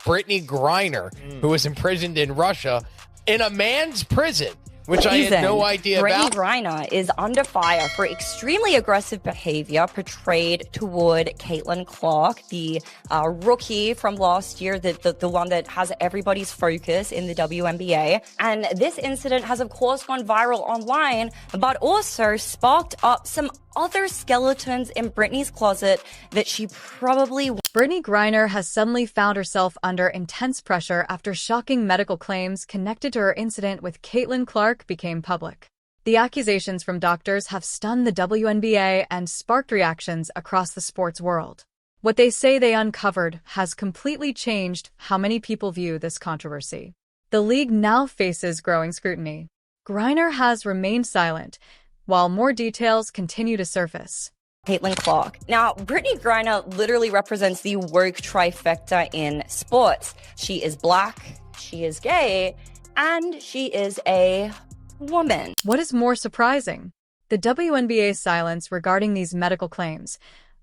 Brittney Griner, who was imprisoned in Russia in a man's prison, which I had no idea about. Brittney Griner is under fire for extremely aggressive behavior portrayed toward Caitlin Clark, the rookie from last year, the one that has everybody's focus in the WNBA. And this incident has, of course, gone viral online, but also sparked up some other skeletons in Brittney's closet that she probably... Brittney Griner has suddenly found herself under intense pressure after shocking medical claims connected to her incident with Caitlin Clark became public. The accusations from doctors have stunned the WNBA and sparked reactions across the sports world. What they say they uncovered has completely changed how many people view this controversy. The league now faces growing scrutiny. Griner has remained silent, while more details continue to surface. Caitlin Clark. Now, Brittney Griner literally represents the woke trifecta in sports. She is black, she is gay, and she is a woman. What is more surprising? The WNBA's silence regarding these medical claims,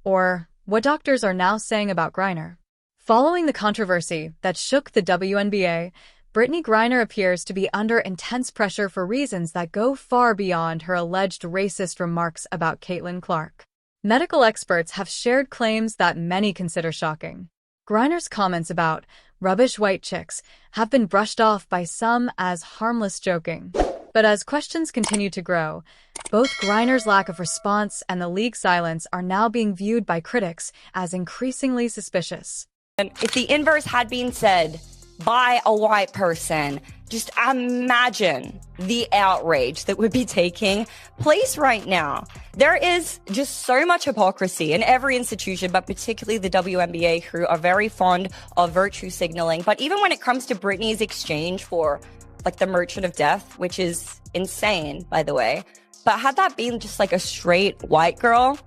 or what doctors are now saying about Griner. Following the controversy that shook the WNBA, Brittney Griner appears to be under intense pressure for reasons that go far beyond her alleged racist remarks about Caitlin Clark. Medical experts have shared claims that many consider shocking. Griner's comments about rubbish white chicks have been brushed off by some as harmless joking. But as questions continue to grow, both Griner's lack of response and the league's silence are now being viewed by critics as increasingly suspicious. And if the inverse had been said by a white person, just imagine the outrage that would be taking place right now. There is just so much hypocrisy in every institution, but particularly the WNBA, who are very fond of virtue signaling. But even when it comes to Brittney's exchange for like the Merchant of Death, which is insane, by the way. But had that been just like a straight white girl,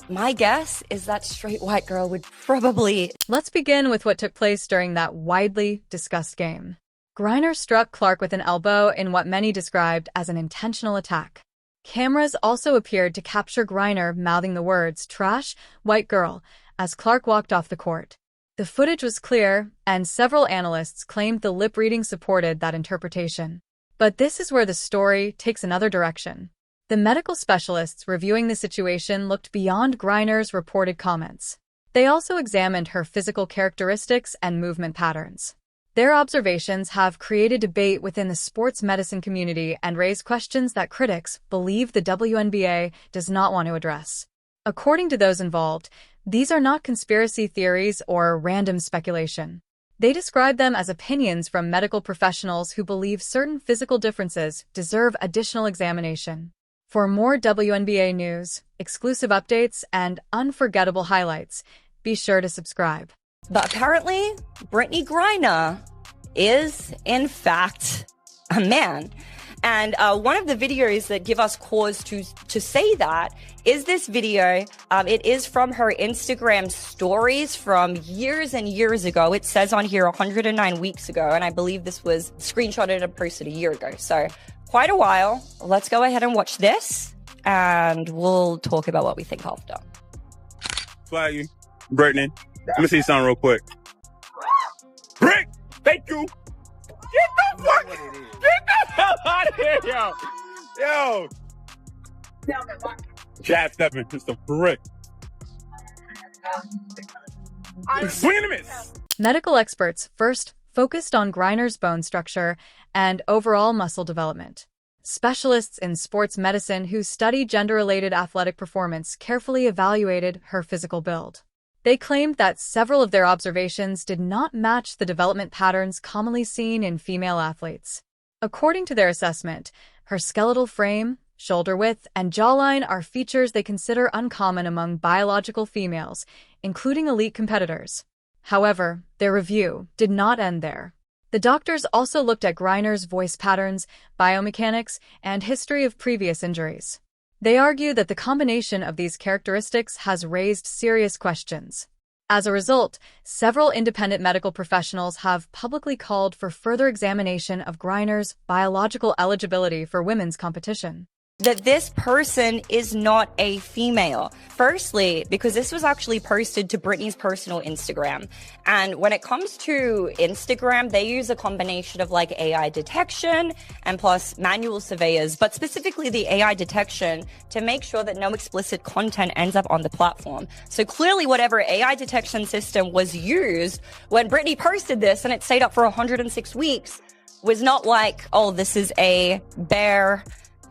my guess is that straight white girl would probably... Let's begin with what took place during that widely discussed game. Griner struck Clark with an elbow in what many described as an intentional attack. Cameras also appeared to capture Griner mouthing the words, "trash, white girl," as Clark walked off the court. The footage was clear, and several analysts claimed the lip reading supported that interpretation. But this is where the story takes another direction. The medical specialists reviewing the situation looked beyond Griner's reported comments. They also examined her physical characteristics and movement patterns. Their observations have created debate within the sports medicine community and raised questions that critics believe the WNBA does not want to address. According to those involved, these are not conspiracy theories or random speculation. They describe them as opinions from medical professionals who believe certain physical differences deserve additional examination. For more WNBA news, exclusive updates, and unforgettable highlights, be sure to subscribe. But apparently, Brittney Griner is, in fact, a man. And one of the videos that give us cause to say that is this video. It is from her Instagram stories from years and years ago. It says on here 109 weeks ago, and I believe this was screenshotted and posted a year ago. So quite a while. Let's go ahead and watch this, and we'll talk about what we think after. Flag you, Brittney. Let me see something real quick. Brick, thank you. Get the fuck, get the hell out of here, yo. Jab stepping, just a brick. Swing and a miss. Medical experts first focused on Griner's bone structure and overall muscle development. Specialists in sports medicine who study gender-related athletic performance carefully evaluated her physical build. They claimed that several of their observations did not match the development patterns commonly seen in female athletes. According to their assessment, her skeletal frame, shoulder width, and jawline are features they consider uncommon among biological females, including elite competitors. However, their review did not end there. The doctors also looked at Griner's voice patterns, biomechanics, and history of previous injuries. They argue that the combination of these characteristics has raised serious questions. As a result, several independent medical professionals have publicly called for further examination of Griner's biological eligibility for women's competition. that this person is not a female. Firstly, because this was actually posted to Brittney's personal Instagram. And when it comes to Instagram, they use a combination of like AI detection and plus manual surveyors, but specifically the AI detection to make sure that no explicit content ends up on the platform. So clearly whatever AI detection system was used when Brittney posted this and it stayed up for 106 weeks was not like, oh, this is a bare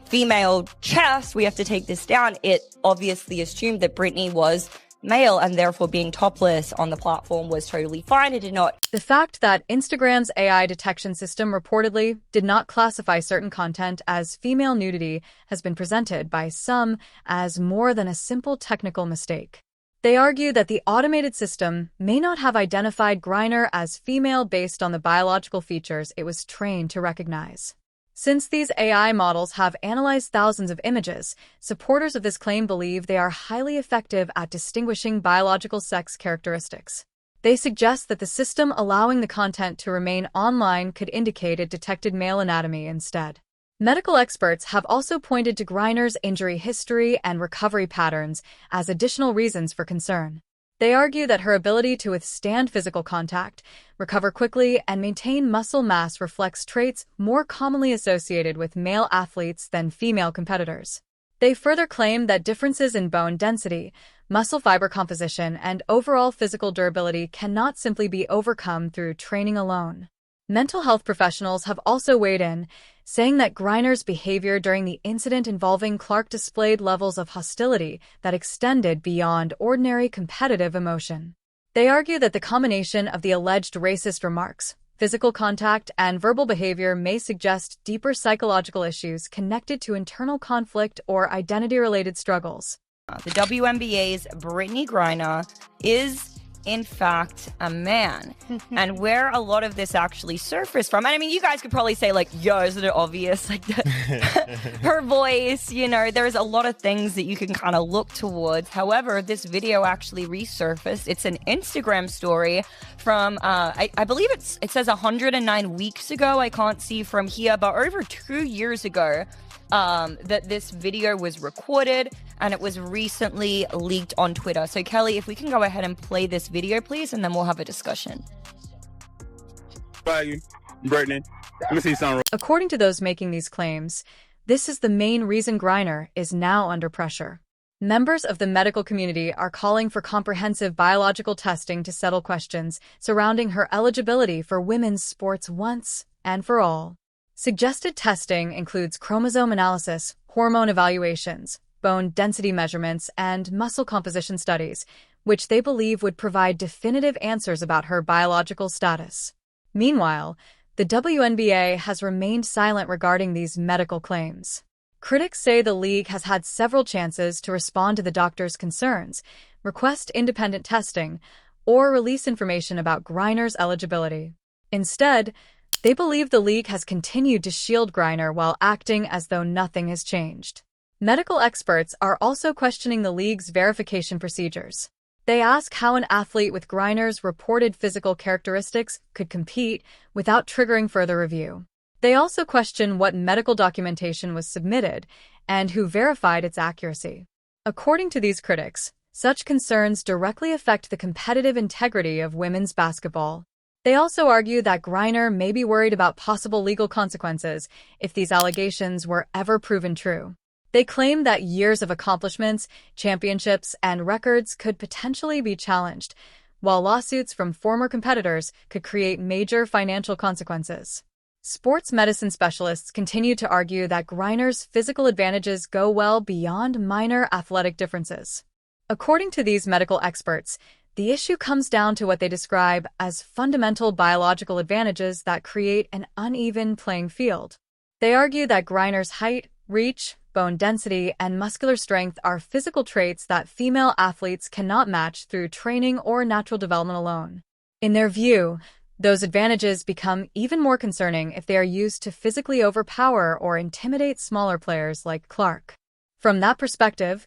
female chest, we have to take this down. It obviously assumed that Brittney was male and therefore being topless on the platform was totally fine. It did not. The fact that Instagram's AI detection system reportedly did not classify certain content as female nudity has been presented by some as more than a simple technical mistake. They argue that the automated system may not have identified Griner as female based on the biological features it was trained to recognize. Since these AI models have analyzed thousands of images, supporters of this claim believe they are highly effective at distinguishing biological sex characteristics. They suggest that the system allowing the content to remain online could indicate it detected male anatomy instead. Medical experts have also pointed to Griner's injury history and recovery patterns as additional reasons for concern. They argue that her ability to withstand physical contact, recover quickly, and maintain muscle mass reflects traits more commonly associated with male athletes than female competitors. They further claim that differences in bone density, muscle fiber composition, and overall physical durability cannot simply be overcome through training alone. Mental health professionals have also weighed in, saying that Griner's behavior during the incident involving Clark displayed levels of hostility that extended beyond ordinary competitive emotion. They argue that the combination of the alleged racist remarks, physical contact, and verbal behavior may suggest deeper psychological issues connected to internal conflict or identity-related struggles. The WNBA's Brittney Griner is in fact a man. And where a lot of this actually surfaced from, and I mean, you guys could probably say like, yo, isn't it obvious? Like her voice, you know, there's a lot of things that you can kind of look towards. However, this video actually resurfaced. It's an Instagram story from, I believe it says 109 weeks ago. I can't see from here, but over 2 years ago, that this video was recorded and it was recently leaked on Twitter. So Kelly, if we can go ahead and play this video, please, and then we'll have a discussion. Brittney, let me see something. According to those making these claims, this is the main reason Griner is now under pressure. Members of the medical community are calling for comprehensive biological testing to settle questions surrounding her eligibility for women's sports once and for all. Suggested testing includes chromosome analysis, hormone evaluations, bone density measurements, and muscle composition studies, which they believe would provide definitive answers about her biological status. Meanwhile, the WNBA has remained silent regarding these medical claims. Critics say the league has had several chances to respond to the doctor's concerns, request independent testing, or release information about Griner's eligibility. Instead, they believe the league has continued to shield Griner while acting as though nothing has changed. Medical experts are also questioning the league's verification procedures. They ask how an athlete with Griner's reported physical characteristics could compete without triggering further review. They also question what medical documentation was submitted and who verified its accuracy. According to these critics, such concerns directly affect the competitive integrity of women's basketball. They also argue that Griner may be worried about possible legal consequences if these allegations were ever proven true. They claim that years of accomplishments, championships, and records could potentially be challenged, while lawsuits from former competitors could create major financial consequences. Sports medicine specialists continue to argue that Griner's physical advantages go well beyond minor athletic differences. According to these medical experts, the issue comes down to what they describe as fundamental biological advantages that create an uneven playing field. They argue that Griner's height, reach, bone density, and muscular strength are physical traits that female athletes cannot match through training or natural development alone. In their view, those advantages become even more concerning if they are used to physically overpower or intimidate smaller players like Clark. From that perspective,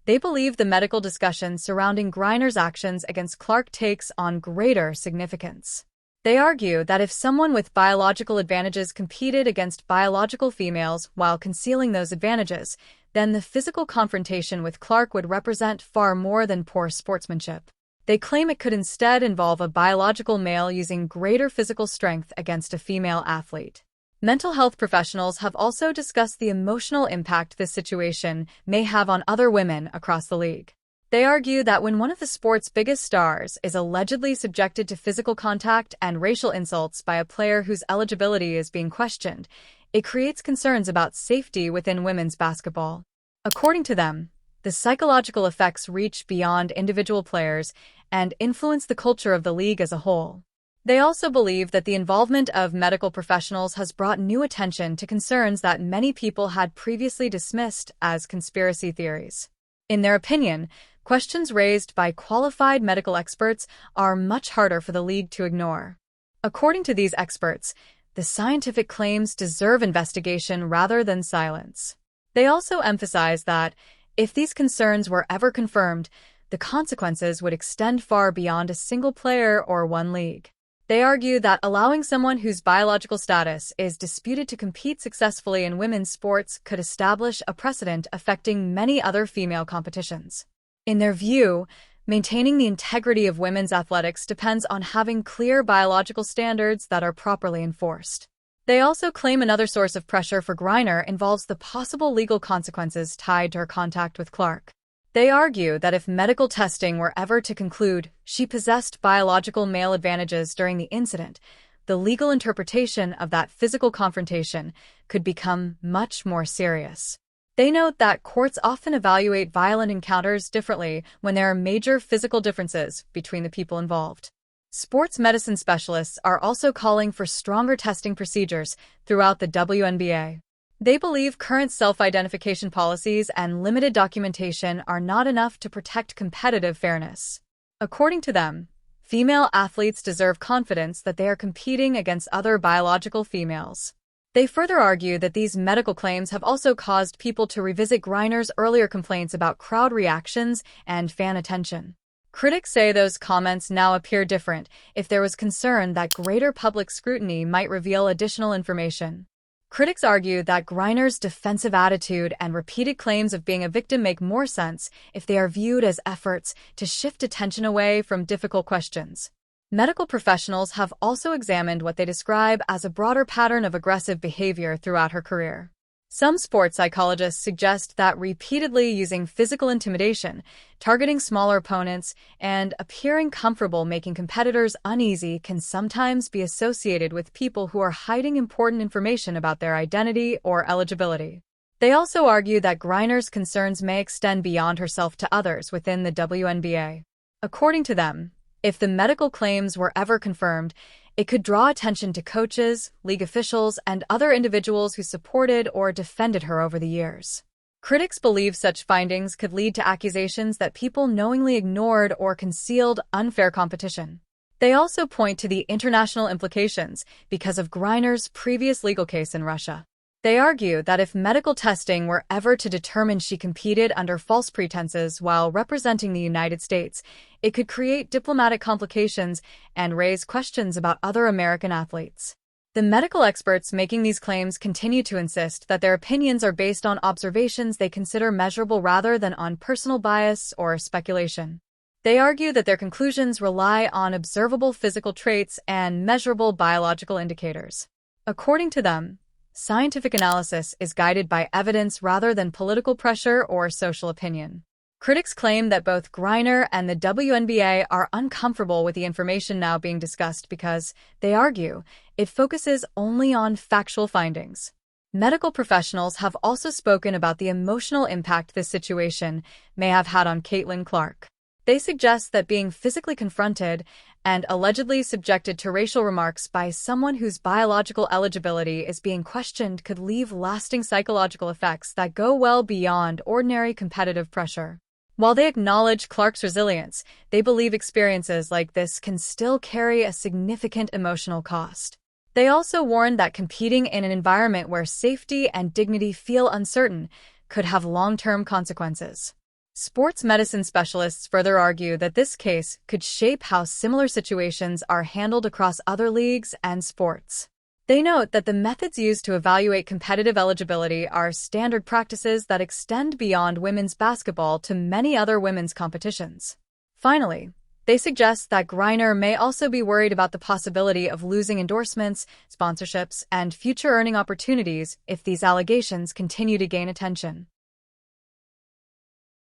they believe the medical discussion surrounding Griner's actions against Clark takes on greater significance. They argue that if someone with biological advantages competed against biological females while concealing those advantages, then the physical confrontation with Clark would represent far more than poor sportsmanship. They claim it could instead involve a biological male using greater physical strength against a female athlete. Mental health professionals have also discussed the emotional impact this situation may have on other women across the league. They argue that when one of the sport's biggest stars is allegedly subjected to physical contact and racial insults by a player whose eligibility is being questioned, it creates concerns about safety within women's basketball. According to them, the psychological effects reach beyond individual players and influence the culture of the league as a whole. They also believe that the involvement of medical professionals has brought new attention to concerns that many people had previously dismissed as conspiracy theories. In their opinion, questions raised by qualified medical experts are much harder for the league to ignore. According to these experts, the scientific claims deserve investigation rather than silence. They also emphasize that, if these concerns were ever confirmed, the consequences would extend far beyond a single player or one league. They argue that allowing someone whose biological status is disputed to compete successfully in women's sports could establish a precedent affecting many other female competitions. In their view, maintaining the integrity of women's athletics depends on having clear biological standards that are properly enforced. They also claim another source of pressure for Griner involves the possible legal consequences tied to her contact with Clark. They argue that if medical testing were ever to conclude she possessed biological male advantages during the incident, the legal interpretation of that physical confrontation could become much more serious. They note that courts often evaluate violent encounters differently when there are major physical differences between the people involved. Sports medicine specialists are also calling for stronger testing procedures throughout the Wnba. They believe current self-identification policies and limited documentation are not enough to protect competitive fairness. According to them, female athletes deserve confidence that they are competing against other biological females. They further argue that these medical claims have also caused people to revisit Griner's earlier complaints about crowd reactions and fan attention. Critics say those comments now appear different if there was concern that greater public scrutiny might reveal additional information. Critics argue that Griner's defensive attitude and repeated claims of being a victim make more sense if they are viewed as efforts to shift attention away from difficult questions. Medical professionals have also examined what they describe as a broader pattern of aggressive behavior throughout her career. Some sports psychologists suggest that repeatedly using physical intimidation, targeting smaller opponents, and appearing comfortable making competitors uneasy can sometimes be associated with people who are hiding important information about their identity or eligibility. They also argue that Griner's concerns may extend beyond herself to others within the Wnba. According to them, if the medical claims were ever confirmed, it could draw attention to coaches, league officials, and other individuals who supported or defended her over the years. Critics believe such findings could lead to accusations that people knowingly ignored or concealed unfair competition. They also point to the international implications because of Griner's previous legal case in Russia. They argue that if medical testing were ever to determine she competed under false pretenses while representing the United States, it could create diplomatic complications and raise questions about other American athletes. The medical experts making these claims continue to insist that their opinions are based on observations they consider measurable rather than on personal bias or speculation. They argue that their conclusions rely on observable physical traits and measurable biological indicators. According to them, scientific analysis is guided by evidence rather than political pressure or social opinion. Critics claim that both Griner and the Wnba are uncomfortable with the information now being discussed because, they argue, it focuses only on factual findings. Medical professionals have also spoken about the emotional impact this situation may have had on Caitlin Clark. They suggest that being physically confronted and allegedly subjected to racial remarks by someone whose biological eligibility is being questioned could leave lasting psychological effects that go well beyond ordinary competitive pressure. While they acknowledge Clark's resilience, they believe experiences like this can still carry a significant emotional cost. They also warn that competing in an environment where safety and dignity feel uncertain could have long-term consequences. Sports medicine specialists further argue that this case could shape how similar situations are handled across other leagues and sports. They note that the methods used to evaluate competitive eligibility are standard practices that extend beyond women's basketball to many other women's competitions. Finally, they suggest that Griner may also be worried about the possibility of losing endorsements, sponsorships, and future earning opportunities if these allegations continue to gain attention.